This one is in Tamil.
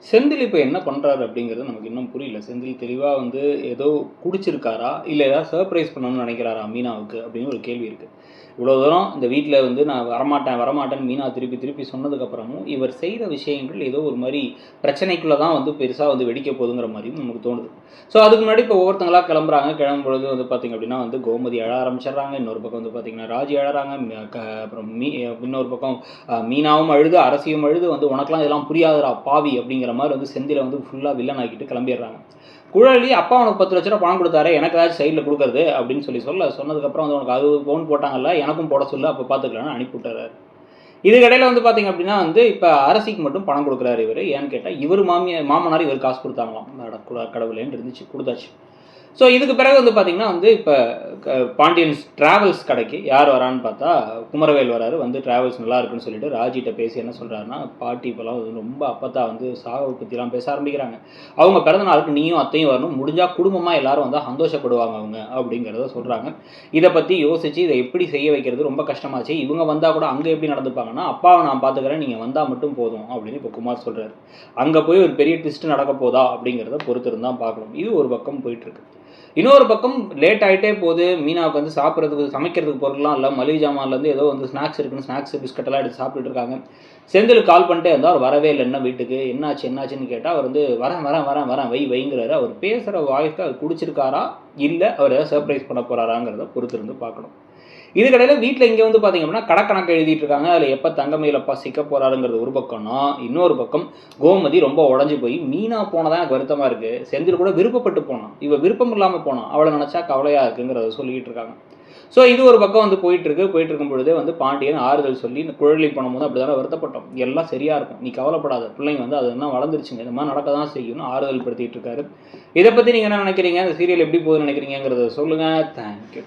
செந்தில் இப்போ என்ன பண்ணுறாரு அப்படிங்கிறது நமக்கு இன்னும் புரியல. செந்தில் தெளிவாக வந்து ஏதோ குடிச்சிருக்காரா? இல்லை ஏதாவது சர்ப்ரைஸ் பண்ணணும்னு நினைக்கிறாரா மீனாவுக்கு? அப்படின்னு ஒரு கேள்வி இருக்குது. இவ்வளோ தூரம் இந்த வீட்டில் வந்து நான் வரமாட்டேன் வரமாட்டேன்னு மீனா திருப்பி திருப்பி சொன்னதுக்கப்புறமும் இவர் செய்கிற விஷயங்கள் ஏதோ ஒரு மாதிரி பிரச்சனைக்குள்ளே தான் வந்து பெருசாக வந்து வெடிக்க போகுதுங்கிற மாதிரியும் நமக்கு தோணுது. ஸோ அதுக்கு முன்னாடி இப்போ ஒவ்வொருத்தங்களாக கிளம்புறாங்க. கிளம்பும்பொழுது வந்து பார்த்திங்க அப்படின்னா வந்து கோமதி அழ ஆரம்பிச்சிடுறாங்க. இன்னொரு பக்கம் வந்து பார்த்திங்கன்னா ராஜி அழறாங்க. அப்புறம் இன்னொரு பக்கம் மீனாவும் அழுது அரசியும் அழுது வந்து உனக்கெல்லாம் இதெல்லாம் புரியாதுடா பாவி அப்படிங்கிற மாதிரி வந்து செந்தில வந்து ஃபுல்லாக வில்லன் ஆக்கிட்டு கிளம்பிடுறாங்க. குழலி அப்பா உனக்கு 10 லட்ச ரூபா பணம் கொடுத்தாரு, எனக்கு ஏதாச்சும் சைடில் கொடுக்குறது அப்படின்னு சொன்னதுக்கப்புறம் வந்து உனக்கு 60 பவுன் போட்டாங்கல்ல, எனக்கும் போட சொல்லு, அப்போ பார்த்துக்கலான்னு அனுப்பிவிட்டாரு. இதுக்கடையில் வந்து பார்த்திங்க அப்படின்னா வந்து இப்போ அரசிக்கு மட்டும் பணம் கொடுக்குறாரு இவர். ஏன்னு கேட்டால் இவர் மாமனார் இவர் காசு கொடுத்தாங்களாம். கடவுளேன்னு இருந்துச்சு, கொடுத்தாச்சு. ஸோ இதுக்கு பிறகு வந்து பார்த்திங்கன்னா வந்து இப்போ பாண்டியன்ஸ் ட்ராவல்ஸ் கடைக்கு யார் வரான்னு பார்த்தா குமரவேல் வராரு. வந்து ட்ராவல்ஸ் நல்லா இருக்குன்னு சொல்லிட்டு ராஜிட்ட பேசி என்ன சொல்கிறாருன்னா, பாட்டி இப்போலாம் ரொம்ப அப்பத்தா வந்து சாவை பற்றிலாம் பேச ஆரம்பிக்கிறாங்க. அவங்க பிறந்த நாளுக்கு நீயும் அத்தையும் வரணும், முடிஞ்சால் குடும்பமாக எல்லாரும் வந்து சந்தோஷப்படுவாங்க அவங்க அப்படிங்கிறத சொல்கிறாங்க. இதை பற்றி யோசித்து இதை எப்படி செய்ய வைக்கிறது ரொம்ப கஷ்டமாச்சு. இவங்க வந்தால் கூட அங்கே எப்படி நடந்துப்பாங்கன்னா, அப்பாவை நான் பார்த்துக்கிறேன், நீங்கள் வந்தால் மட்டும் போதும் அப்படின்னு இப்போ குமார் சொல்கிறாரு. அங்கே போய் ஒரு பெரிய ட்விஸ்ட் நடக்க போதா அப்படிங்கிறத பொறுத்து இருந்தால் பார்க்கணும். இது ஒரு பக்கம் போயிட்டுருக்கு. இன்னொரு பக்கம் லேட் ஆகிட்டே போகுது. மீனாவுக்கு வந்து சாப்பிட்றதுக்கு சமைக்கிறதுக்கு பொருள்லாம் இல்லை. மளிகை ஜாமான்லேருந்து ஏதோ வந்து ஸ்நாக்ஸ் இருக்குன்னு ஸ்நாக்ஸ் பிஸ்கட்டெல்லாம் எடுத்து சாப்பிட்டுட்டு இருக்காங்க. செந்திலுக்கு கால் பண்ணிட்டே இருந்தால் அவர் வரவே இல்லை. என்ன வீட்டுக்கு என்னாச்சுன்னு கேட்டால் அவர் வந்து வரேன் வைங்கிறாரு. அவர் பேசுகிற வாய்ஸ்க்கு அவர் குடிச்சிருக்காரா இல்லை அவர் ஏதாவது சர்ப்ரைஸ் பண்ண போகிறாராங்கிறத பொறுத்து இருந்து பார்க்கணும். இதுக்கடையில் வீட்டில் இங்கே வந்து பார்த்திங்க அப்படின்னா கடக்கணக்கு எழுதிட்டு இருக்காங்க. அதில் எப்போ தங்கமயிலப்பா சிக்க போகிறாருங்கிறது ஒரு பக்கம்னா, இன்னொரு பக்கம் கோமதி ரொம்ப உடஞ்சி போய் மீனா போனதான் எனக்கு வருத்தமாக இருக்குது. செந்தில் கூட விருப்பப்பட்டு போனான், இவள் விருப்பம் இல்லாமல் போனான், அவளை நினச்சா கவலையாக இருக்குங்கிறத சொல்லிக்கிட்டு இருக்காங்க. ஸோ இது ஒரு பக்கம் வந்து போயிட்டு இருக்கும் பொழுதே வந்து பாண்டியன் ஆறுதல் சொல்லி இந்த குழலி போனும்போது அப்படி தானே வருத்தப்பட்டோம், எல்லாம் சரியாக இருக்கும், நீ கவலைப்படாத, பிள்ளைங்க வந்து அது என்ன வளர்ந்துருச்சுங்க, இந்த மாதிரி நடக்க தான் செய்யணும் ஆறுதல் படுத்திகிட்டு இருக்காரு. இதை பற்றி நீங்கள் என்ன நினைக்கிறீங்க? இந்த சீரியல் எப்படி போகுதுன்னு நினைக்கிறீங்கிறத சொல்லுங்கள். தேங்க்யூ.